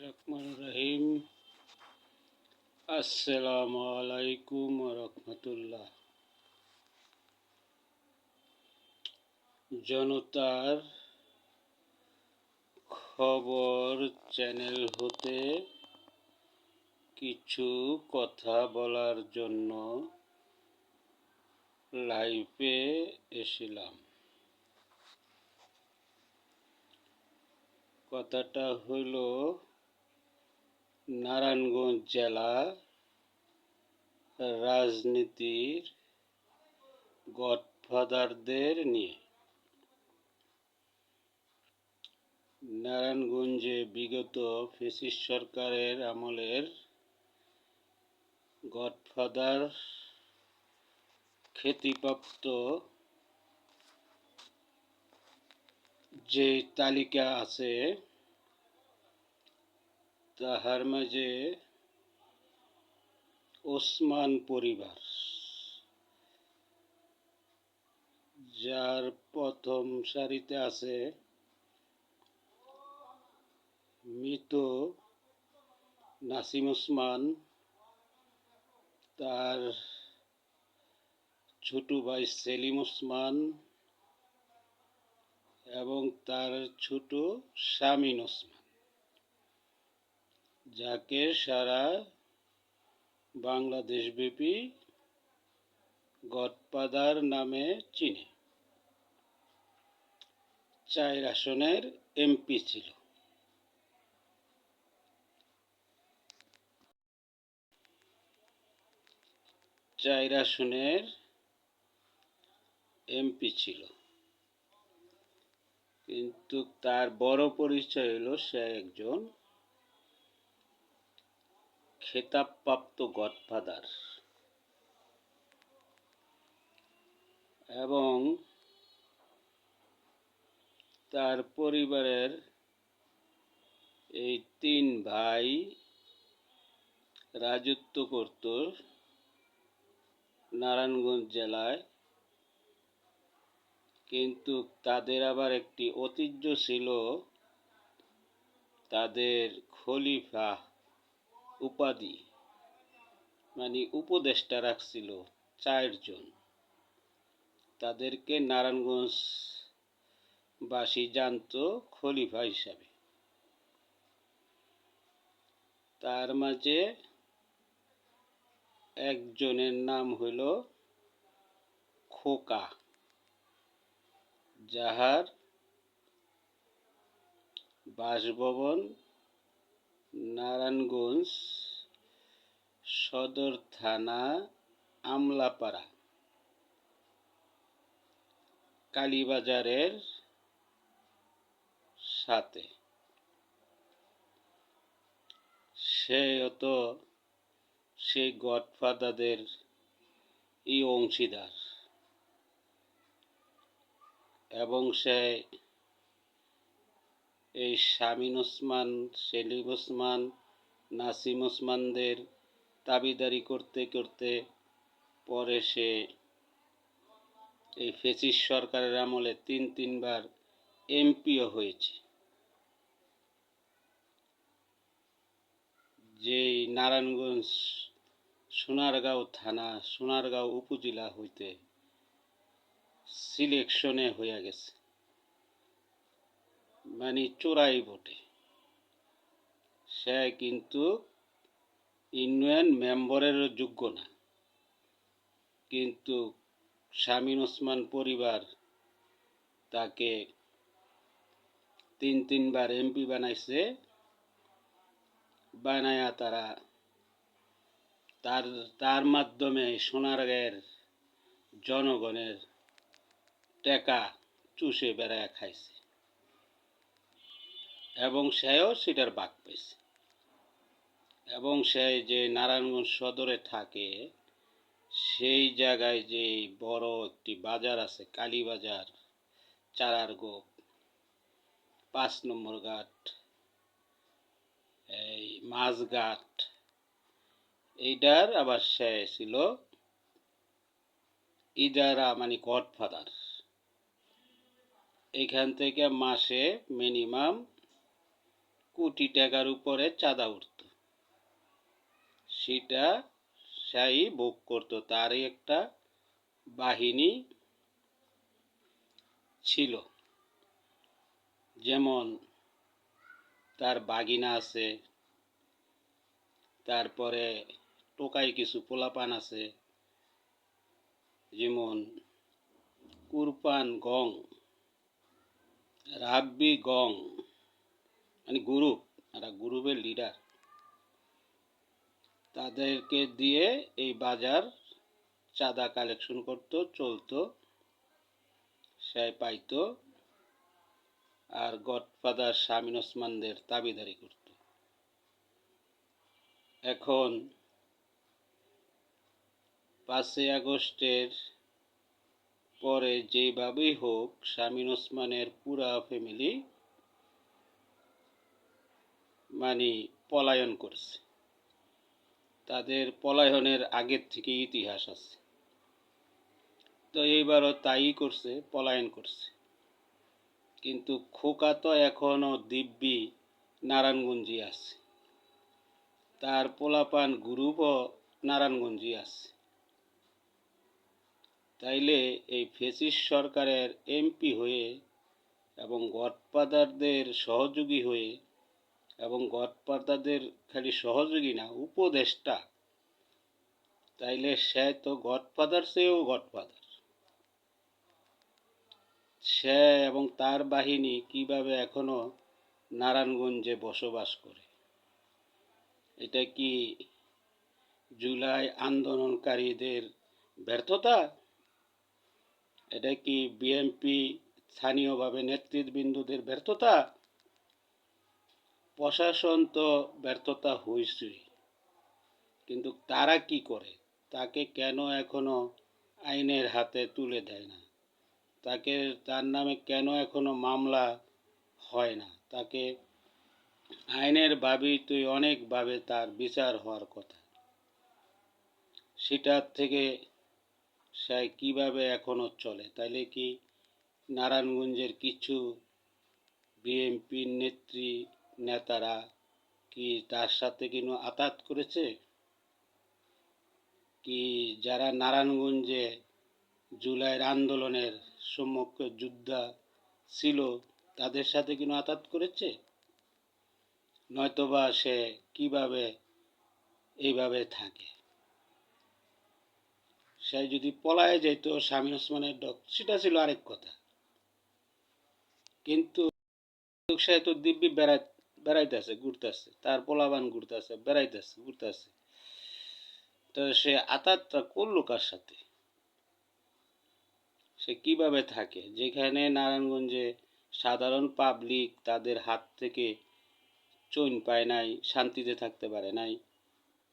রহমান রহিম। আসসালামু আলাইকুম রহমতুল্লাহ। জনতার খবর চ্যানেল হতে কিছু কথা বলার জন্য লাইভে এসেছিলাম। কথাটা হইল নারায়ণগঞ্জ জেলা রাজনীতির গডফাদারদের নিয়ে। নারায়ণগঞ্জে বিগত ফ্যাসিস্ট সরকারের আমলের গডফাদার খ্যাতিপ্রাপ্ত যে তালিকা আছে তাহার মাঝে ওসমান পরিবার, যার প্রথম সারিতে আছে মৃত নাসিম ওসমান, তার ছোট ভাই সেলিম ওসমান এবং তার ছোট শামীম ওসমান, যাকে সারা বাংলাদেশব্যাপী গডফাদার নামে চিনে। 4 আসনের এমপি ছিল। কিন্তু তার বড় পরিচয় হলো সে একজন খেতাবপ্রাপ্ত গডফাদার এবং তার পরিবারের এই 3 ভাই রাজত্ব করত নারায়ণগঞ্জ জেলায়। কিন্তু তাদের আবার একটি ঐতিহ্য ছিল, তাদের খলিফা উপাধি মানে উপদেষ্টা রাখছিল 4 জন। তাদেরকে নারায়ণগঞ্জবাসী জানত খলিফা হিসাবে। তার মাঝে একজনের নাম হইল খোকা, যাহার বাসভবন নারায়ণগঞ্জ সদর থানা আমলাপাড়া কালীবাজারের সাথে। সেই গডফাদারদের অংশীদার এবং সে এই শামীম ওসমান, সেলিম ওসমান, নাসিম ওসমানদের দাবিদারি করতে করতে পরে সে এই ফ্যাসিস্ট সরকারের আমলে 3 বার এমপিও হয়েছে। যেই নারায়ণগঞ্জ সোনারগাঁও থানা, সোনারগাঁও উপজেলা হইতে সিলেকশনে হইয়া গেছে, মানে চোরাই ভোটে। সে কিন্তু ইউনিয়ন মেম্বারেরও যোগ্য না, কিন্তু শামীম ওসমান পরিবার তাকে 3 বার এমপি বানাইছে। বানায়া তার মাধ্যমে সোনারগাঁয়ের জনগণের টাকা চুষে বেড়ায়া খাইছে এবং সেও সেটার ভাগ পেয়েছে। এবং সে যে নারায়ণগঞ্জ সদরে থাকে, সেই জায়গায় যে বড় একটি বাজার আছে, কালীবাজার, চারারগোপ, 5 নম্বর ঘাট, এই মাছঘাট, এইটার আবার সে ছিল ইজারা মানে গডফাদার। এখান থেকে মাসে মিনিমাম কোটি টাকার উপরে চাঁদা উঠত, সেটা সেই ভোগ করতো। তারই একটা বাহিনী ছিল, যেমন তার বাগিনা আছে, তারপরে টোকাই কিছু পোলাপান আছে, যেমন কুরপান গং, রাব্বি গং, মানে গ্রুপ, এরা গ্রুপের লিডার। তাদেরকে দিয়ে এই বাজার চাঁদা কালেকশন করতো, চলতো, সে পাইতো, আর গডফাদার শামীম ওসমানদের দাবিদারি করত। এখন 5ই আগস্টের পরে যেভাবেই হোক শামীম ওসমানের পুরা ফ্যামিলি মানে পলায়ন করছে। তাদের পলায়নের আগের থেকে ইতিহাস আছে, তো এইবারও তাই করছে, পলায়ন করছে। কিন্তু খোকা তো এখনো দিব্যি নারায়ণগঞ্জে আছে, তার পোলাপান গ্রুপও নারায়ণগঞ্জে আছে। তাইলে এই ফ্যাসিস্ট সরকারের এমপি হয়ে এবং গডফাদারদের সহযোগী হয়ে, এবং গডফাদারদের খালি সহযোগী না, উপদেষ্টা, তাইলে সে তো গডফাদার চেয়েও গডফাদার। সে এবং তার বাহিনী কিভাবে এখনো নারায়ণগঞ্জে বসবাস করে? এটা কি জুলাই আন্দোলনকারীদের ব্যর্থতা? এটা কি বিএনপি স্থানীয়ভাবে নেতৃবৃন্দদের ব্যর্থতা? প্রশাসন তো ব্যর্থতা হয়েছেই, কিন্তু তারা কি করে? তাকে কেন এখনো আইনের হাতে তুলে দেয় না? তার নামে কেন এখনো মামলা হয় না? তাকে আইনের ভাবেই তুই অনেকভাবে তার বিচার হওয়ার কথা, সেটার থেকে সে কিভাবে এখনো চলে? তাইলে কি নারায়ণগঞ্জের কিছু বিএনপির নেতারা কি তার সাথে কিনো আতাত করেছে? কি যারা নারায়ণগঞ্জে জুলাইয়ের আন্দোলনের সম্মুখে যোদ্ধা ছিল তাদের সাথে কিনো আতাত করেছে? নয়তোবা সে কিভাবে এইভাবে থাকে? সে যদি পলায়ে যেত শামীম ওসমানের ডক, সেটা ছিল আরেক কথা, কিন্তু সে তো দিব্যি বেড়াইতেছে, ঘুরতেছে, তার পোলাবান ঘুরতেছে, বেড়াইতেছে, ঘুরতেছে, তো সে আতাতটা করলো কার সাথে? সে কিভাবে থাকে যেখানে নারায়ণগঞ্জে সাধারণ পাবলিক তাদের হাত থেকে চৈন পায় নাই, শান্তিতে থাকতে পারে নাই,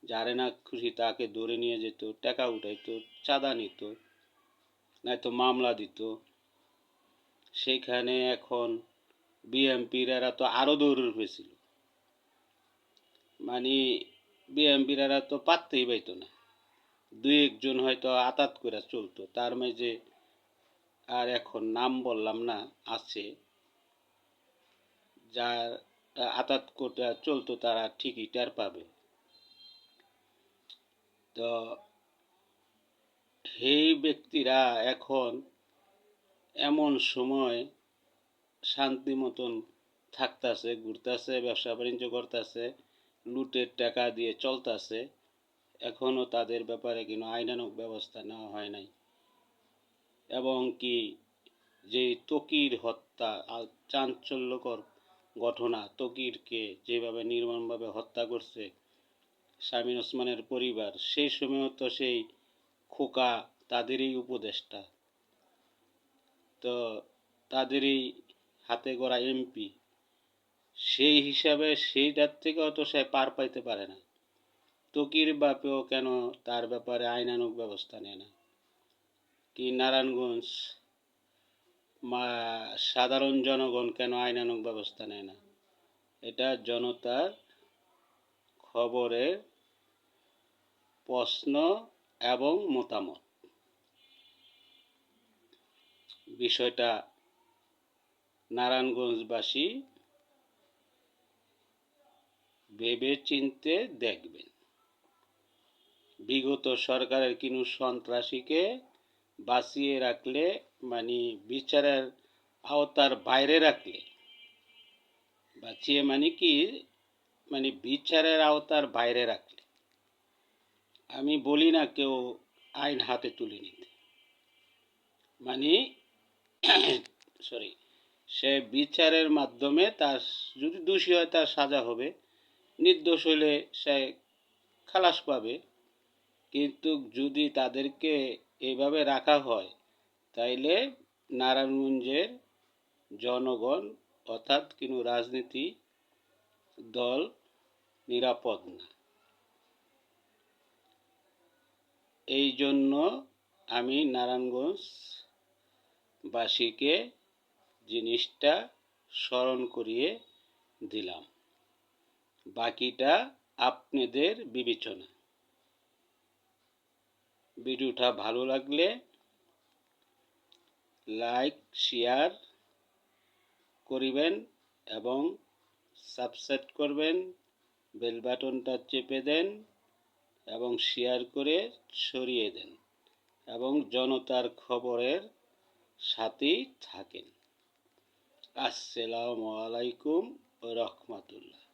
যারে না খুশি তাকে ধরে নিয়ে যেত, টাকা উঠাইতো, চাঁদা নিত, নয়তো মামলা দিত। সেখানে এখন বিএমপির এরা তো আরো দৌড় উঠেছিল, মানে বিএমপির এরা তো পাত্তেই পাইতো না, দুই একজন হয়তো আতাত করে চলতো, তার মাঝে আর এখন নাম বললাম না, আছে যার আতাত করে চলতো, তারা ঠিকই টের পাবে। তো এই ব্যক্তিরা এখন এমন সময় শান্তি মতন থাকতেছে, ঘুরতেছে, ব্যবসা বাণিজ্য করতেছে, লুটের টাকা দিয়ে চলতেছে, এখনো তাদের ব্যাপারে কোনো আইনানুগ ব্যবস্থা নেওয়া হয় নাই। এবং কি যে ত্বকীর হত্যা, চাঞ্চল্যকর ঘটনা, ত্বকীরকে যেভাবে নির্মমভাবে হত্যা করছে শামীম ওসমানের পরিবার, সেই সময়ও তো সেই খোকা তাদেরই উপদেষ্টা, তো তাদেরই হাতে গড়া এমপি, সেই হিসাবে সেইটার থেকেও তো সে পার পাইতে পারে না। ত্বকীর বাপেও কেন তার ব্যাপারে আইনানুগ ব্যবস্থা নেয় না? কি নারায়ণগঞ্জ সাধারণ জনগণ কেন আইনানুগ ব্যবস্থা নেয় না? এটা জনতার খবরের প্রশ্ন এবং মতামত। বিষয়টা নারায়ণগঞ্জবাসী ভেবে চিনতে দেখবেন। বিগত সরকারের কিনু সন্ত্রাসীকে বাঁচিয়ে রাখলে মানে বিচারের আওতার বাইরে রাখলে, বাঁচিয়ে মানে কি, মানে বিচারের আওতার বাইরে রাখলে, আমি বলি না কেউ আইন হাতে তুলে নিতে, মানে সরি, সে বিচারের মাধ্যমে তার যদি দোষী হয় তার সাজা হবে, নির্দোষ হলে সে খালাস পাবে। কিন্তু যদি তাদেরকে এইভাবে রাখা হয় তাইলে নারায়ণগঞ্জের জনগণ অর্থাৎ কোনো রাজনীতি দল নিরাপদ না। এই জন্য আমি নারায়ণগঞ্জবাসীকে জিনিসটা স্মরণ করিয়ে দিলাম। বাকিটা আপনাদের বিবেচনা। ভিডিওটা ভালো লাগলে লাইক শেয়ার করিবেন এবং সাবস্ক্রাইব করবেন, বেল বাটনটা চেপে দেন এবং শেয়ার করে ছড়িয়ে দেন এবং জনতার খবরের সাথেই থাকেন। আসসালামু আলাইকুম ওয়া রাহমাতুল্লাহ।